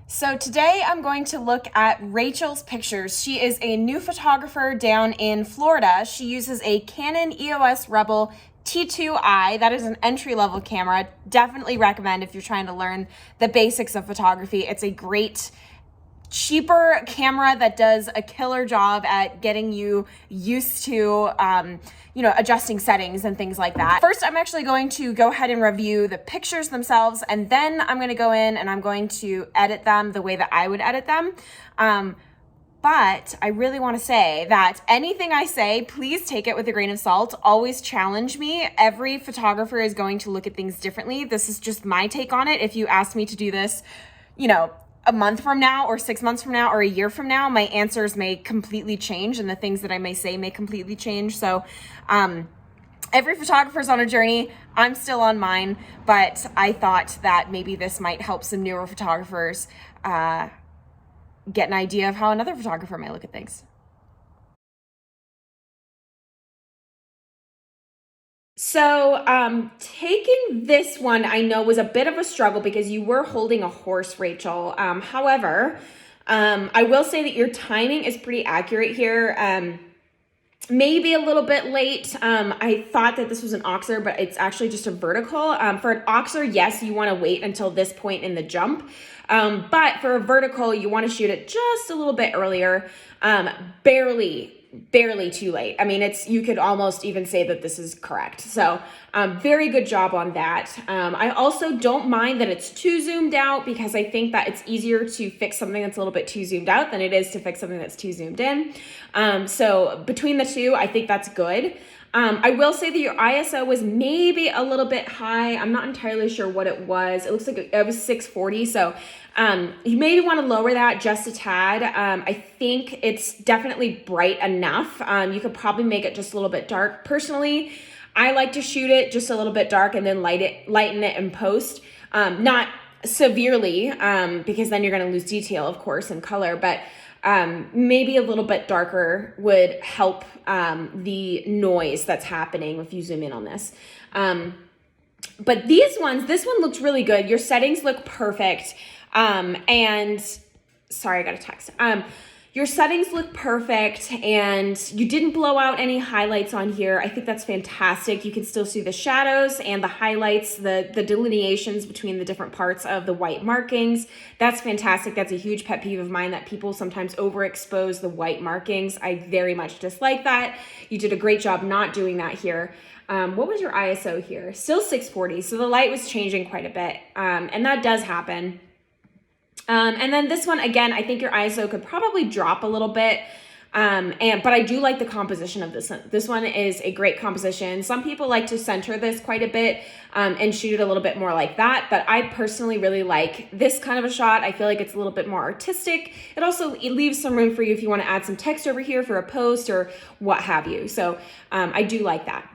So today I'm going to look at Rachel's pictures. She is a new photographer down in Florida. She uses a Canon EOS Rebel T2i. That is an entry-level camera. Definitely recommend if you're trying to learn the basics of photography. It's a great cheaper camera that does a killer job at getting you used to adjusting settings and things like that. First, I'm actually going to go ahead and review the pictures themselves, and then I'm going to go in and I'm going to edit them the way that I would edit them. But I really want to say that anything I say, please take it with a grain of salt. Always challenge me. Every photographer is going to look at things differently. This is just my take on it. If you ask me to do this, a month from now or 6 months from now or a year from now, my answers may completely change and the things that I may say may completely change. So every photographer's on a journey. I'm still on mine, but I thought that maybe this might help some newer photographers get an idea of how another photographer may look at things. So taking this one, I know was a bit of a struggle because you were holding a horse, Rachel. However, I will say that your timing is pretty accurate here. Maybe a little bit late. I thought that this was an oxer, but it's actually just a vertical. For an oxer, yes, you want to wait until this point in the jump. But for a vertical, you want to shoot it just a little bit earlier. Barely too late. I mean, you could almost even say that this is correct. So very good job on that. I also don't mind that it's too zoomed out because I think that it's easier to fix something that's a little bit too zoomed out than it is to fix something that's too zoomed in. So between the two, I think that's good. I will say that your ISO was maybe a little bit high. I'm not entirely sure what it was. It looks like it was 640. So you maybe want to lower that just a tad. I think it's definitely bright enough. You could probably make it just a little bit dark. Personally, I like to shoot it just a little bit dark and then lighten it in post. Not severely, because then you're going to lose detail, of course, and color, but maybe a little bit darker would help the noise that's happening if you zoom in on this. But this one looks really good. Your settings look perfect. And sorry, I got a text. Your settings look perfect and you didn't blow out any highlights on here. I think that's fantastic. You can still see the shadows and the highlights, the delineations between the different parts of the white markings. That's fantastic. That's a huge pet peeve of mine that people sometimes overexpose the white markings. I very much dislike that. You did a great job not doing that here. What was your ISO here? Still 640. So the light was changing quite a bit. And that does happen. And then this one, again, I think your ISO could probably drop a little bit. But I do like the composition of this one. This one is a great composition. Some people like to center this quite a bit, and shoot it a little bit more like that. But I personally really like this kind of a shot. I feel like it's a little bit more artistic. It leaves some room for you if you want to add some text over here for a post or what have you. So, I do like that.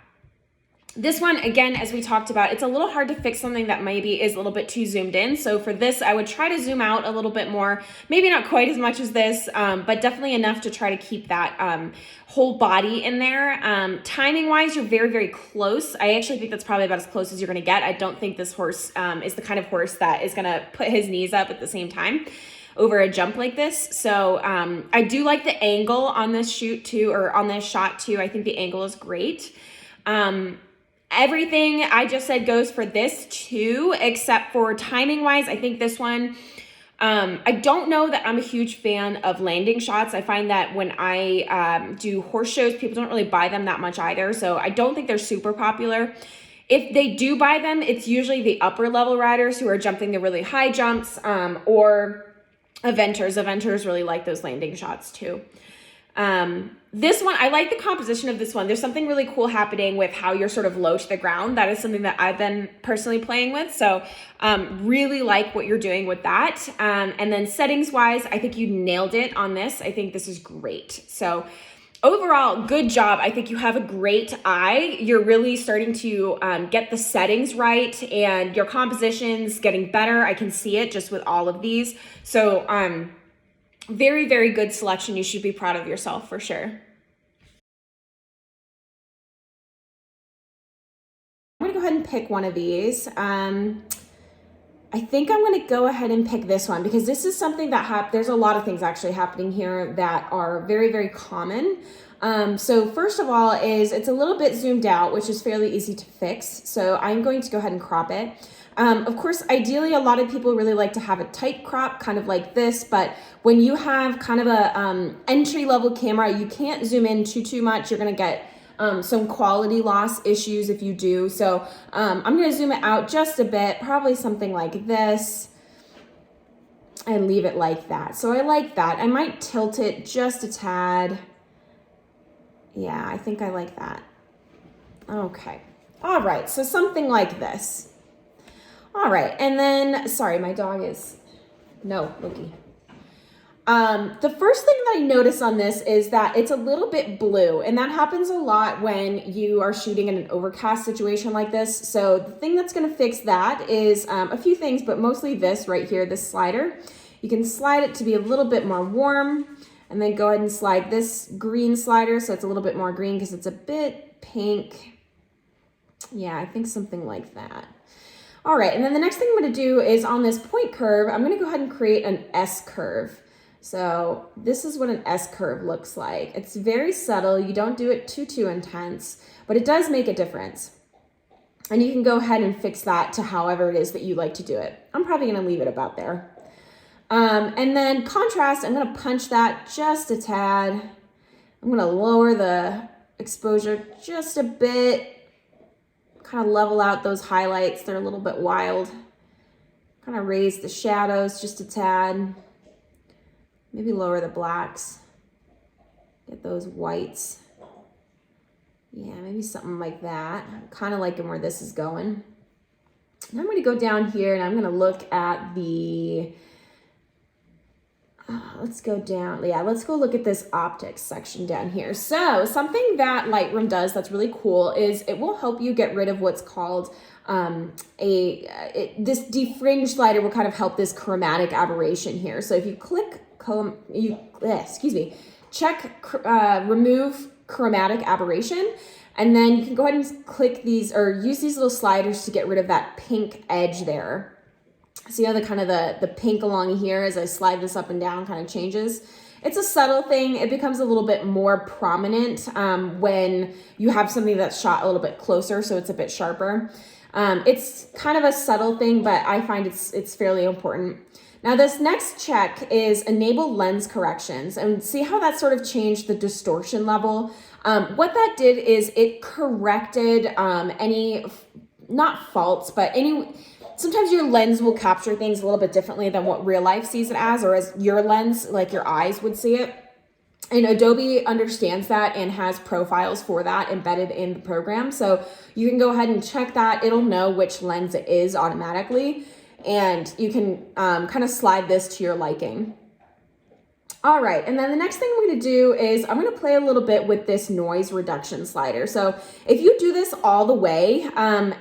This one, again, as we talked about, it's a little hard to fix something that maybe is a little bit too zoomed in. So for this, I would try to zoom out a little bit more, maybe not quite as much as this, but definitely enough to try to keep that whole body in there. Timing wise, you're very, very close. I actually think that's probably about as close as you're gonna get. I don't think this horse is the kind of horse that is gonna put his knees up at the same time over a jump like this. So I do like the angle on this shoot too, or on this shot too. I think the angle is great. Everything I just said goes for this too, except for timing wise. I think this one, I don't know that I'm a huge fan of landing shots. I find that when I do horse shows, people don't really buy them that much either. So I don't think they're super popular. If they do buy them, it's usually the upper level riders who are jumping the really high jumps, or eventers. Eventers really like those landing shots too. This one, I like the composition of this one. There's something really cool happening with how you're sort of low to the ground. That is something that I've been personally playing with. So really like what you're doing with that. And then settings wise, I think you nailed it on this. I think this is great. So overall, good job. I think you have a great eye. You're really starting to get the settings right and your composition's getting better. I can see it just with all of these. So, very, very good selection. You should be proud of yourself for sure. I'm going to go ahead and pick one of these. I think I'm going to go ahead and pick this one because this is something that there's a lot of things actually happening here that are very, very common. So first of all it's a little bit zoomed out, which is fairly easy to fix. So I'm going to go ahead and crop it. Of course, ideally, a lot of people really like to have a tight crop, kind of like this, but when you have kind of a entry-level camera, you can't zoom in too much. You're going to get some quality loss issues if you do. So I'm going to zoom it out just a bit, probably something like this, and leave it like that. So I like that. I might tilt it just a tad. Yeah, I think I like that. Okay. All right, so something like this. All right, and then, sorry, my dog is, no, Loki. The first thing that I notice on this is that it's a little bit blue, and that happens a lot when you are shooting in an overcast situation like this. So the thing that's gonna fix that is a few things, but mostly this right here, this slider. You can slide it to be a little bit more warm, and then go ahead and slide this green slider so it's a little bit more green because it's a bit pink. Yeah, I think something like that. All right, and then the next thing I'm going to do is on this point curve, I'm going to go ahead and create an S curve. So this is what an S curve looks like. It's very subtle. You don't do it too intense, but it does make a difference. And you can go ahead and fix that to however it is that you like to do it. I'm probably going to leave it about there. And then contrast, I'm going to punch that just a tad. I'm going to lower the exposure just a bit. Kind of level out those highlights. They're a little bit wild. Kind of raise the shadows just a tad. Maybe lower the blacks. Get those whites. Yeah, maybe something like that. I'm kind of liking where this is going. And I'm going to go down here and I'm going to look at the... let's go down. Yeah, let's go look at this optics section down here. So something that Lightroom does that's really cool is it will help you get rid of what's called this defringe slider will kind of help this chromatic aberration here. So if you click, check remove chromatic aberration, and then you can go ahead and click these or use these little sliders to get rid of that pink edge there. See how the pink along here as I slide this up and down kind of changes? It's a subtle thing. It becomes a little bit more prominent when you have something that's shot a little bit closer, so it's a bit sharper. It's kind of a subtle thing, but I find it's fairly important. Now this next check is enable lens corrections, and see how that sort of changed the distortion level. What that did is it corrected any, not faults, but sometimes your lens will capture things a little bit differently than what real life sees it as, or as your lens, like your eyes would see it. And Adobe understands that and has profiles for that embedded in the program. So you can go ahead and check that. It'll know which lens it is automatically. And you can kind of slide this to your liking. All right, and then the next thing I'm going to do is I'm going to play a little bit with this noise reduction slider. So if you do this all the way,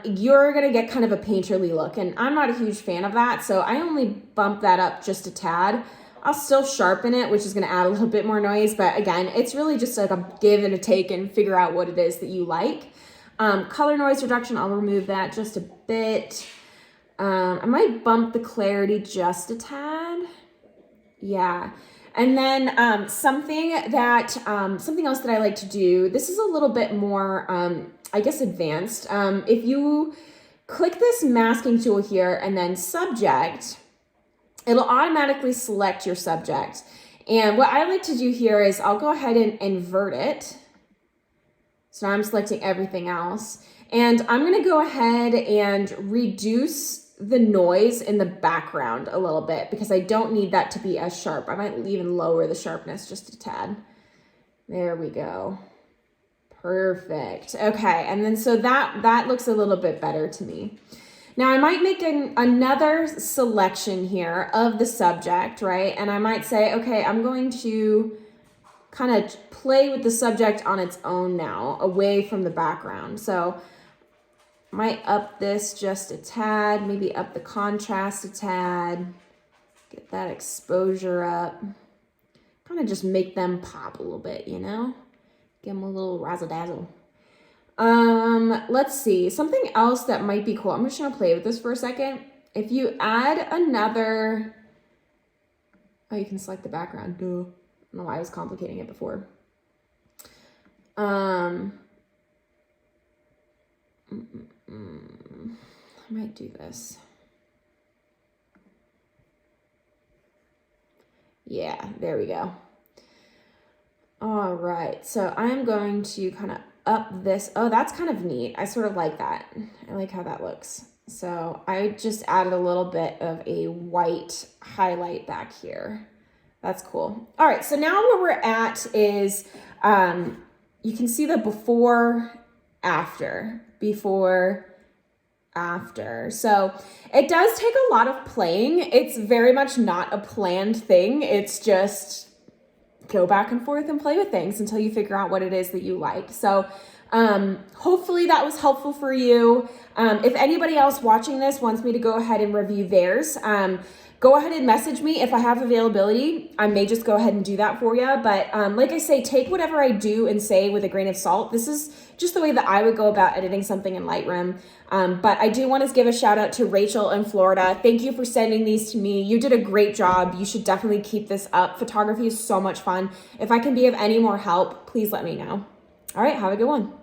you're going to get kind of a painterly look, and I'm not a huge fan of that, so I only bump that up just a tad. I'll still sharpen it, which is going to add a little bit more noise, but again, it's really just like a give and a take and figure out what it is that you like. Color noise reduction, I'll remove that just a bit. I might bump the clarity just a tad. Yeah. And then something else that I like to do, this is a little bit more, I guess, advanced. If you click this masking tool here and then subject, it'll automatically select your subject. And what I like to do here is I'll go ahead and invert it. So now I'm selecting everything else. And I'm going to go ahead and reduce the noise in the background a little bit because I don't need that to be as sharp. I might even lower the sharpness just a tad. There we go. Perfect. Okay, and then so that looks a little bit better to me. Now I might make another selection here of the subject, right? And I might say, okay, I'm going to kind of play with the subject on its own now, away from the background. So might up this just a tad, maybe up the contrast a tad, get that exposure up, kind of just make them pop a little bit, you know? Give them a little razzle-dazzle. Let's see, something else that might be cool. I'm just gonna play with this for a second. if you add another, oh, you can select the background. Duh. I don't know why I was complicating it before. I might do this. Yeah, there we go. All right, so I'm going to kind of up this. Oh, that's kind of neat. I sort of like that. I like how that looks. So I just added a little bit of a white highlight back here. That's cool. All right, so now where we're at is, you can see the before, after. So it does take a lot of playing. It's very much not a planned thing. It's just go back and forth and play with things until you figure out what it is that you like. So hopefully that was helpful for you. If anybody else watching this wants me to go ahead and review theirs, go ahead and message me if I have availability. I may just go ahead and do that for you. But like I say, take whatever I do and say with a grain of salt. This is just the way that I would go about editing something in Lightroom. But I do want to give a shout out to Rachel in Florida. Thank you for sending these to me. You did a great job. You should definitely keep this up. Photography is so much fun. If I can be of any more help, please let me know. All right, have a good one.